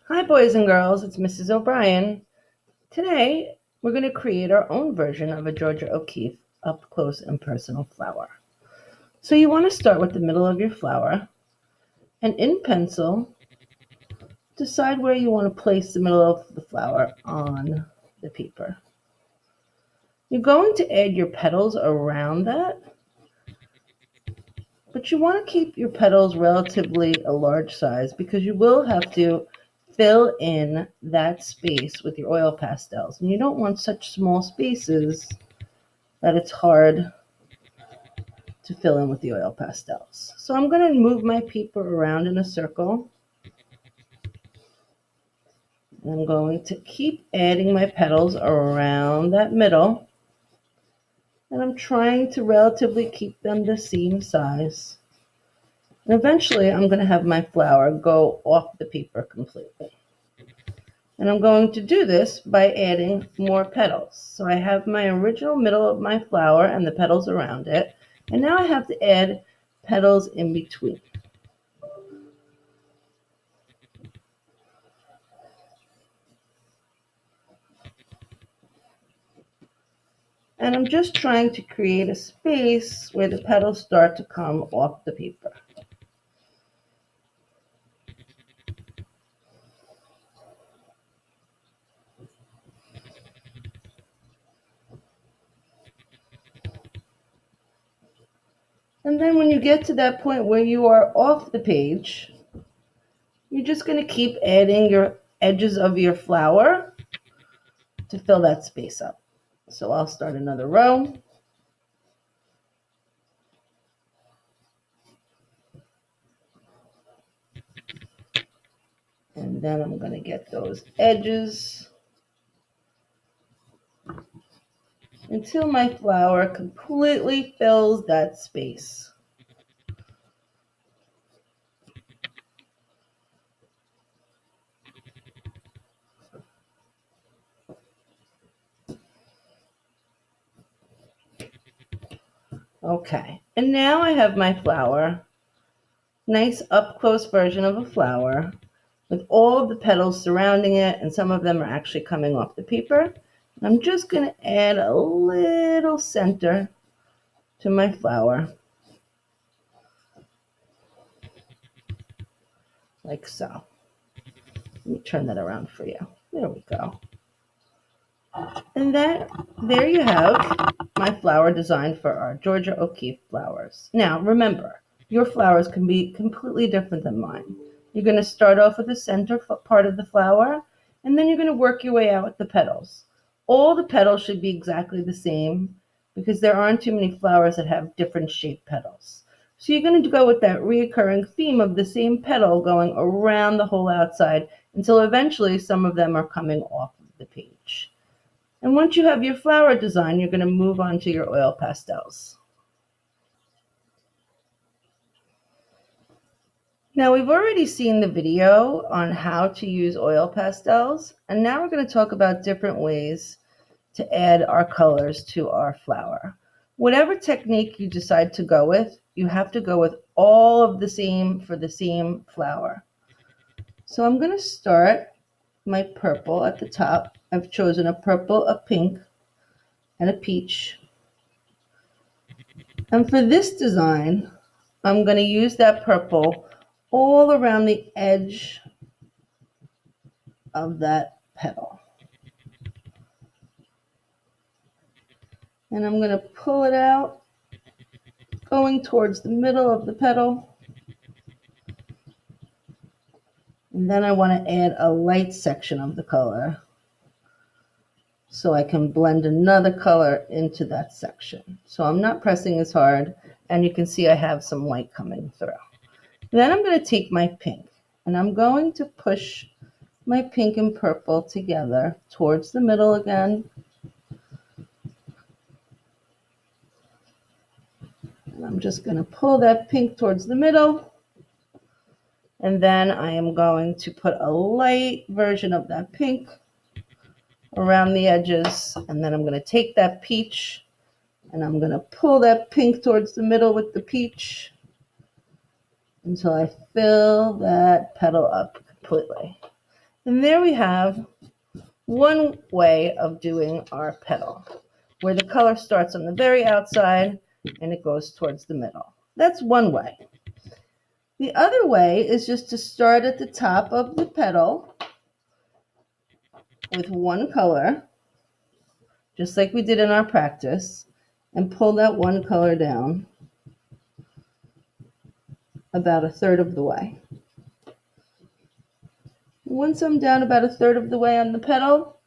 Hi, boys and girls, it's Mrs. O'Brien. Today, we're going to create our own version of a Georgia O'Keeffe up close and personal flower. So you want to start with the middle of your flower, and in pencil, decide where you want to place the middle of the flower on the paper. You're going to add your petals around that, but you want to keep your petals relatively a large size because you will have to fill in that space with your oil pastels. And you don't want such small spaces that it's hard to fill in with the oil pastels. So I'm going to move my paper around in a circle. And I'm going to keep adding my petals around that middle. And I'm trying to relatively keep them the same size. And eventually I'm going to have my flower go off the paper completely. And I'm going to do this by adding more petals. So I have my original middle of my flower and the petals around it. And now I have to add petals in between. And I'm just trying to create a space where the petals start to come off the paper. And then when you get to that point where you are off the page, you're just going to keep adding your edges of your flower to fill that space up. So I'll start another row. And then I'm going to get those edges until my flower completely fills that space. Okay, and now I have my flower, nice up close version of a flower with all of the petals surrounding it, and some of them are actually coming off the paper. I'm just going to add a little center to my flower, like so. Let me turn that around for you. There we go. And there you have my flower design for our Georgia O'Keeffe flowers. Now, remember, your flowers can be completely different than mine. You're going to start off with the center part of the flower, and then you're going to work your way out with the petals. All the petals should be exactly the same because there aren't too many flowers that have different shaped petals. So you're going to go with that reoccurring theme of the same petal going around the whole outside until eventually some of them are coming off of the page. And once you have your flower design, you're going to move on to your oil pastels. Now, we've already seen the video on how to use oil pastels, and now we're going to talk about different ways to add our colors to our flower. Whatever technique you decide to go with, you have to go with all of the same for the same flower. So I'm going to start my purple at the top. I've chosen a purple, a pink, and a peach. And for this design, I'm going to use that purple all around the edge of that petal. And I'm going to pull it out, going towards the middle of the petal. And then I want to add a light section of the color so I can blend another color into that section. So I'm not pressing as hard, and you can see I have some white coming through. Then I'm going to take my pink, and I'm going to push my pink and purple together towards the middle again. And I'm just going to pull that pink towards the middle. And then I am going to put a light version of that pink around the edges. And then I'm going to take that peach and I'm going to pull that pink towards the middle with the peach until I fill that petal up completely. And there we have one way of doing our petal, where the color starts on the very outside and it goes towards the middle. That's one way. The other way is just to start at the top of the petal with one color, just like we did in our practice, and pull that one color down about a third of the way. Once I'm down about a third of the way on the petal,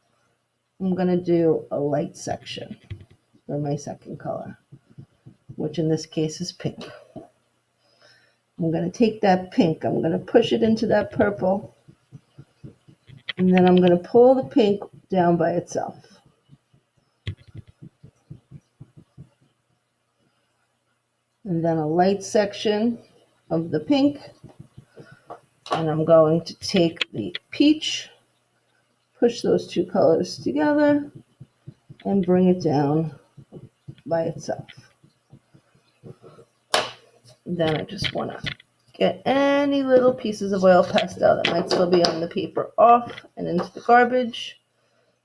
I'm going to do a light section for my second color, which in this case is pink. I'm going to take that pink, I'm going to push it into that purple, and then I'm going to pull the pink down by itself. And then a light section of the pink, and I'm going to take the peach, push those two colors together, and bring it down by itself. Then I just want to get any little pieces of oil pastel that might still be on the paper off and into the garbage.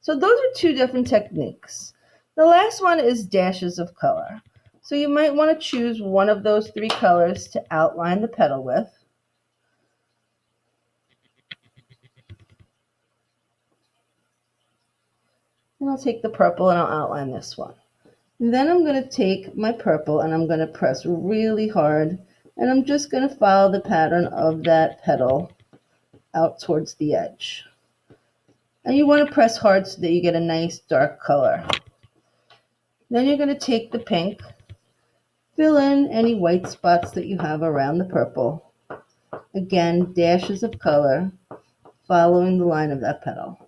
So those are two different techniques. The last one is dashes of color. So you might want to choose one of those three colors to outline the petal with. And I'll take the purple and I'll outline this one. And then I'm going to take my purple and I'm going to press really hard, and I'm just going to follow the pattern of that petal out towards the edge. And you want to press hard so that you get a nice dark color. Then you're going to take the pink, fill in any white spots that you have around the purple. Again, dashes of color following the line of that petal.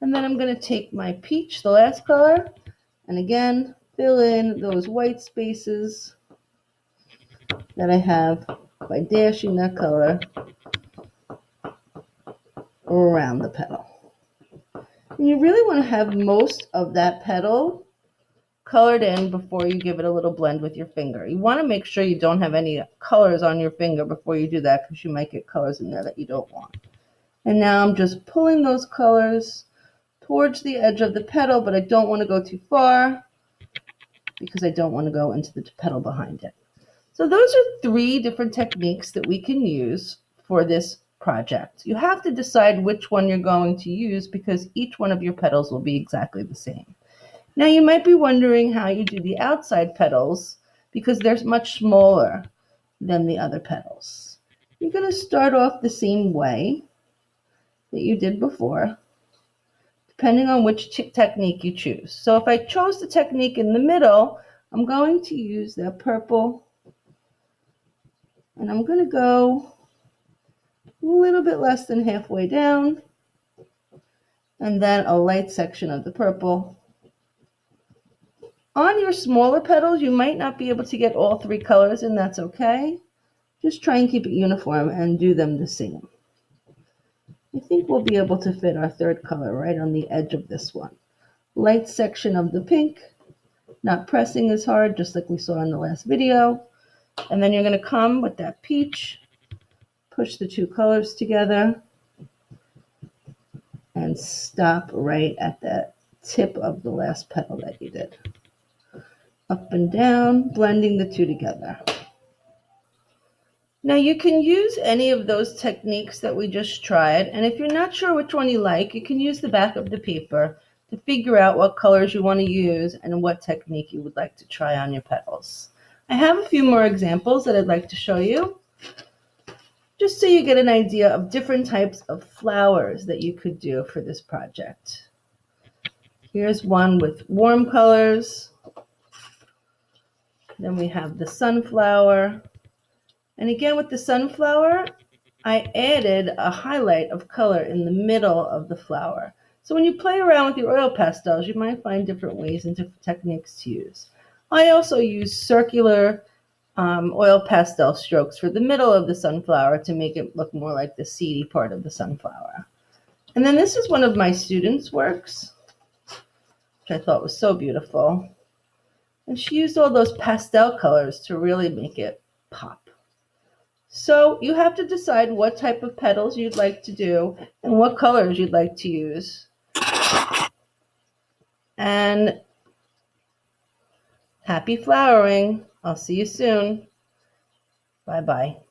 And then I'm going to take my peach, the last color, and again, fill in those white spaces that I have by dashing that color around the petal. And you really want to have most of that petal colored in before you give it a little blend with your finger. You want to make sure you don't have any colors on your finger before you do that, because you might get colors in there that you don't want. And now I'm just pulling those colors towards the edge of the petal, but I don't want to go too far because I don't want to go into the petal behind it. So those are three different techniques that we can use for this project. You have to decide which one you're going to use because each one of your petals will be exactly the same. Now you might be wondering how you do the outside petals because they're much smaller than the other petals. You're going to start off the same way that you did before, depending on which technique you choose. So if I chose the technique in the middle, I'm going to use that purple, and I'm going to go a little bit less than halfway down, and then a light section of the purple. On your smaller petals, you might not be able to get all three colors, and that's okay. Just try and keep it uniform and do them the same. I think we'll be able to fit our third color right on the edge of this one. Light section of the pink, not pressing as hard, just like we saw in the last video. And then you're going to come with that peach, push the two colors together, and stop right at that tip of the last petal that you did. Up and down, blending the two together. Now you can use any of those techniques that we just tried, and if you're not sure which one you like, you can use the back of the paper to figure out what colors you want to use and what technique you would like to try on your petals. I have a few more examples that I'd like to show you, just so you get an idea of different types of flowers that you could do for this project. Here's one with warm colors. Then we have the sunflower. And again, with the sunflower, I added a highlight of color in the middle of the flower. So when you play around with your oil pastels, you might find different ways and different techniques to use. I also use circular oil pastel strokes for the middle of the sunflower to make it look more like the seedy part of the sunflower. And then this is one of my students' works, which I thought was so beautiful. And she used all those pastel colors to really make it pop. So you have to decide what type of petals you'd like to do and what colors you'd like to use. And happy flowering. I'll see you soon. Bye-bye.